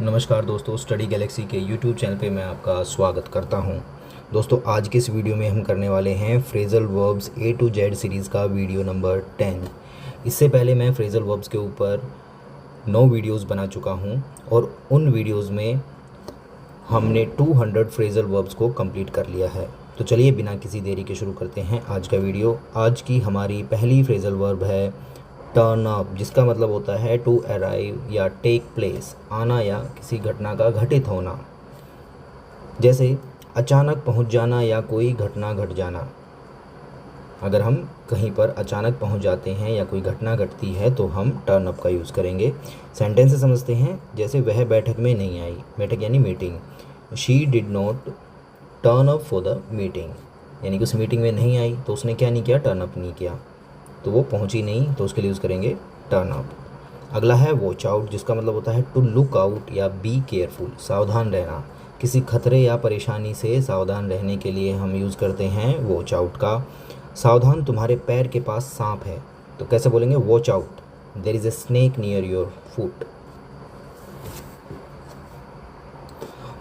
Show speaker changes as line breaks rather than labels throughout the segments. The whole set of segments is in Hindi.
नमस्कार दोस्तों, स्टडी गैलेक्सी के यूट्यूब चैनल पे मैं आपका स्वागत करता हूं। दोस्तों, आज के इस वीडियो में हम करने वाले हैं phrasal verbs A to Z series का वीडियो नंबर 10। इससे पहले मैं फ्रेजल वर्ब्स के ऊपर 9 वीडियोस बना चुका हूं और उन वीडियोस में हमने 200 फ्रेजल वर्ब्स को कंप्लीट कर लिया है। तो चलिए बिना किसी देरी के शुरू करते हैं आज का वीडियो। आज की हमारी पहली फ्रेजल वर्ब है टर्न अप, जिसका मतलब होता है टू अराइव या टेक प्लेस, आना या किसी घटना का घटित होना। जैसे अचानक पहुंच जाना या कोई घटना घट जाना। अगर हम कहीं पर अचानक पहुंच जाते हैं या कोई घटना घटती है तो हम टर्न अप का यूज़ करेंगे। सेंटेंस से समझते हैं। जैसे वह बैठक में नहीं आई, बैठक यानी meeting. She did not turn up for the meeting, यानी कि उस मीटिंग में नहीं आई तो उसने क्या नहीं किया, टर्न अप नहीं किया, तो वो पहुंची नहीं, तो उसके लिए यूज़ करेंगे टर्न अप। अगला है वॉच आउट, जिसका मतलब होता है टू लुक आउट या बी केयरफुल, सावधान रहना। किसी खतरे या परेशानी से सावधान रहने के लिए हम यूज़ करते हैं वॉच आउट का। सावधान, तुम्हारे पैर के पास सांप है, तो कैसे बोलेंगे, watch out, there is a snake near your foot.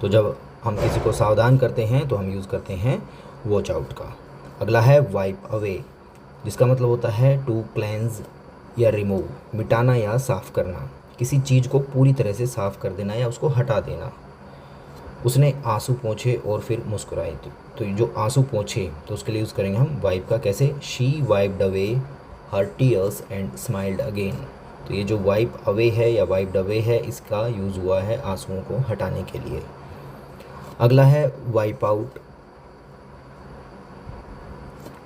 तो जब हम किसी को सावधान करते हैं तो हम यूज़ करते हैं वॉच आउट का। अगला है वाइप अवे, जिसका मतलब होता है टू क्लेंज या रिमूव, मिटाना या साफ़ करना। किसी चीज़ को पूरी तरह से साफ़ कर देना या उसको हटा देना। उसने आंसू पोंछे और फिर मुस्कुराए, तो ये जो आंसू पोंछे तो उसके लिए यूज़ करेंगे हम वाइप का। कैसे, she wiped away her tears and smiled again. तो ये जो वाइप अवे है या वाइप्ड अवे है, इसका यूज़ हुआ है आंसुओं को हटाने के लिए। अगला है वाइप आउट,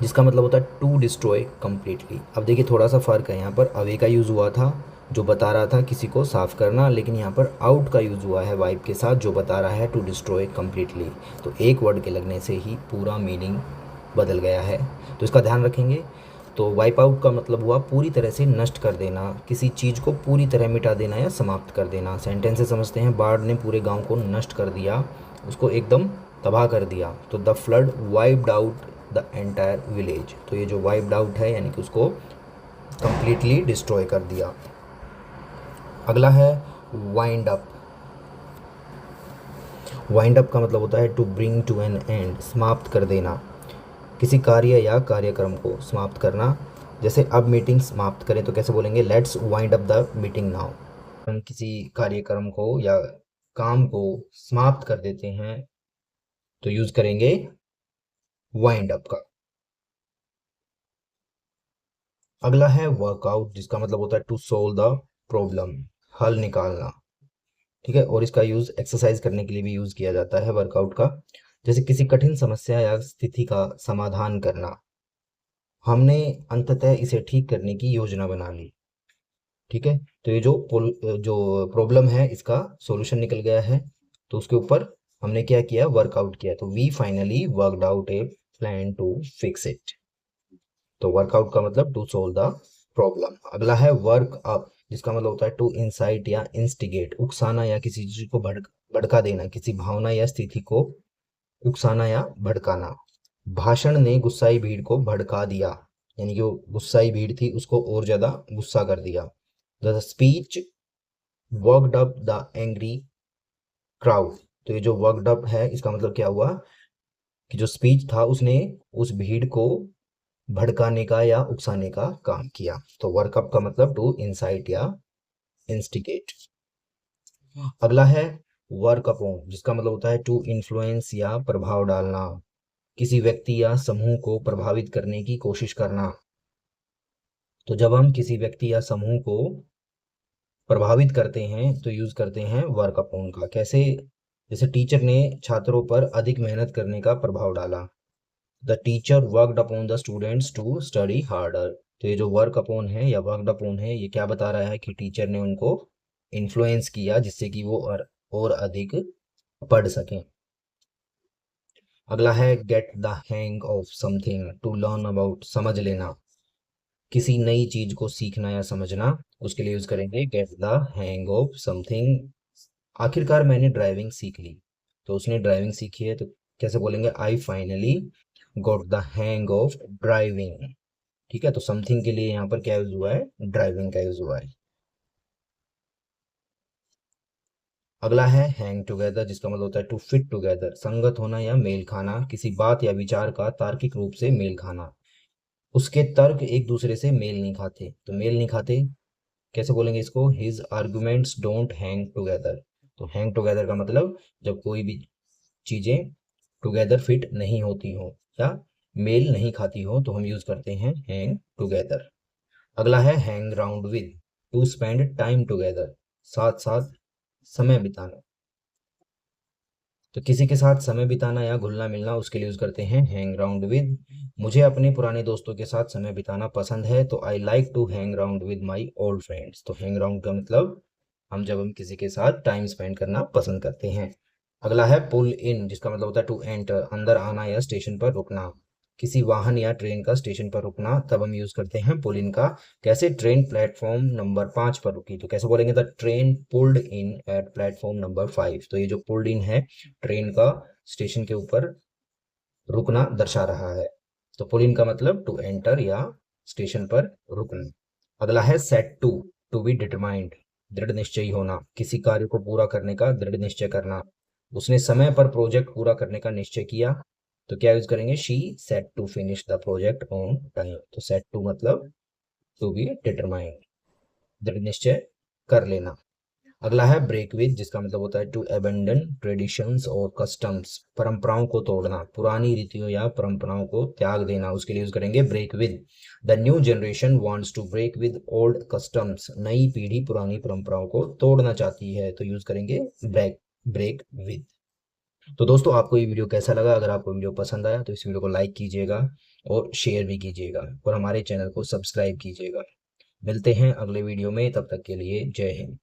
जिसका मतलब होता है टू डिस्ट्रॉय कम्प्लीटली। अब देखिए थोड़ा सा फ़र्क है, यहाँ पर अवे का यूज़ हुआ था जो बता रहा था किसी को साफ़ करना, लेकिन यहाँ पर आउट का यूज़ हुआ है वाइप के साथ जो बता रहा है टू डिस्ट्रॉय कम्प्लीटली। तो एक वर्ड के लगने से ही पूरा मीनिंग बदल गया है, तो इसका ध्यान रखेंगे। तो वाइप आउट का मतलब हुआ पूरी तरह से नष्ट कर देना, किसी चीज़ को पूरी तरह मिटा देना या समाप्त कर देना। सेंटेंस से समझते हैं। बाढ़ ने पूरे गांव को नष्ट कर दिया, उसको एकदम तबाह कर दिया। तो the flood wiped out the entire village. तो ये जो वाइप्ड आउट है यानी कि उसको कंप्लीटली डिस्ट्रॉय कर दिया। अगला है वाइंड अप। वाइंड अप का मतलब होता है to bring to an end, समाप्त कर देना, किसी कार्य या कार्यक्रम को समाप्त करना। जैसे अब मीटिंग समाप्त करें तो कैसे बोलेंगे, let's wind up the meeting now. हम किसी कार्यक्रम को या काम को समाप्त कर देते हैं तो यूज करेंगे वाइंड अप का। अगला है वर्कआउट, जिसका मतलब होता है टू सोल्व द प्रॉब्लम, हल निकालना। ठीक है, और इसका यूज एक्सरसाइज करने के लिए भी यूज किया जाता है वर्कआउट का। जैसे किसी कठिन समस्या या स्थिति का समाधान करना, हमने अंततः इसे ठीक करने की योजना बना ली। ठीक है, तो ये जो प्रॉब्लम है इसका सॉल्यूशन निकल गया है, तो उसके ऊपर हमने क्या किया, वर्कआउट किया। तो we finally worked out a plan to fix it. तो वर्कआउट का मतलब टू सोल्व द प्रॉब्लम। अगला है वर्क अप, जिसका मतलब होता है टू इंसाइट या इंस्टिगेट, उकसाना या किसी चीज को भड़का देना, किसी भावना या स्थिति को उकसाना या भड़काना। भाषण ने गुस्साई भीड़ को भड़का दिया, यानी कि वो गुस्साई भीड़ थी उसको और ज्यादा गुस्सा कर दिया। The speech worked up the angry crowd. तो ये जो वर्कड अप है इसका मतलब क्या हुआ कि जो स्पीच था उसने उस भीड़ को भड़काने का या उकसाने का काम किया। तो वर्कअप का मतलब टू इंसाइट या इंस्टिगेट। अगला है वर्क अपॉन, जिसका मतलब होता है टू इन्फ्लुएंस या प्रभाव डालना, किसी व्यक्ति या समूह को प्रभावित करने की कोशिश करना। तो जब हम किसी व्यक्ति या समूह को प्रभावित करते हैं तो यूज करते हैं वर्क अपॉन का। कैसे, जैसे टीचर ने छात्रों पर अधिक मेहनत करने का प्रभाव डाला। The teacher worked upon the students to study harder. तो ये जो वर्क अपॉन है या वर्कड अपॉन है, ये क्या बता रहा है कि टीचर ने उनको इन्फ्लुएंस किया जिससे कि वो और अधिक पढ़ सकें। अगला है get the hang of something, to learn about, समझ लेना, किसी नई चीज को सीखना या समझना, उसके लिए यूज करेंगे gate the hang of something. आखिरकार मैंने ड्राइविंग सीख ली, तो उसने ड्राइविंग सीखी है तो कैसे बोलेंगे, I finally got the hang of driving. ठीक है, तो समथिंग के लिए यहाँ पर क्या यूज हुआ है, ड्राइविंग का यूज हुआ है। अगला है हैंग टुगेदर, जिसका मतलब होता है टू फिट टुगेदर, संगत होना या मेल खाना, किसी बात या विचार का तार्किक रूप से मेल खाना। उसके तर्क एक दूसरे से मेल नहीं खाते, तो मेल नहीं खाते कैसे बोलेंगे इसको, his arguments don't hang together. तो हैंग टुगेदर का मतलब जब कोई भी चीजें टुगेदर फिट नहीं होती हो या मेल नहीं खाती हो तो हम यूज करते हैं हैंग टुगेदर। अगला है hang round with, to spend time together, साथ साथ समय बिताना। तो किसी के साथ समय बिताना या घुलना मिलना, उसके लिए यूज करते हैं हैंग राउंड विद। मुझे अपने पुराने दोस्तों के साथ समय बिताना पसंद है, तो I like to hang round with my old friends. तो हैंग राउंड का मतलब हम किसी के साथ टाइम स्पेंड करना पसंद करते हैं। अगला है पुल इन, जिसका मतलब होता है टू एंटर, अंदर आना या स्टेशन पर रुकना। किसी वाहन या ट्रेन का स्टेशन पर रुकना, तब हम यूज करते हैं पुल इन का। कैसे, ट्रेन प्लेटफॉर्म नंबर 5 पर रुकी, तो कैसे बोलेंगे, the train pulled in at platform number 5। तो ये जो पुल्ड इन है, ट्रेन का स्टेशन के ऊपर रुकना दर्शा रहा है। तो पुल इन का मतलब टू एंटर या स्टेशन पर रुकना। अगला है सेट टू बी डिटरमाइंड, दृढ़ निश्चयी होना, किसी कार्य को पूरा करने का दृढ़ निश्चय करना। उसने समय पर प्रोजेक्ट पूरा करने का निश्चय किया, तो क्या यूज करेंगे, she set to finish the project on time. तो सेट टू मतलब टू बी डिटरमाइंड, दृढ़ निश्चय कर लेना। अगला है ब्रेक विद, जिसका मतलब होता है टू अबेंडन ट्रेडिशंस और कस्टम्स, परंपराओं को तोड़ना, पुरानी रीतियों या परंपराओं को त्याग देना, उसके लिए यूज करेंगे break with. The new generation wants to break with old customs, नई पीढ़ी पुरानी परंपराओं को तोड़ना चाहती है, तो यूज करेंगे ब्रेक ब्रेक विद। तो दोस्तों, आपको ये वीडियो कैसा लगा? अगर आपको वीडियो पसंद आया तो इस वीडियो को लाइक कीजिएगा और शेयर भी कीजिएगा और हमारे चैनल को सब्सक्राइब कीजिएगा। मिलते हैं अगले वीडियो में, तब तक के लिए जय हिंद।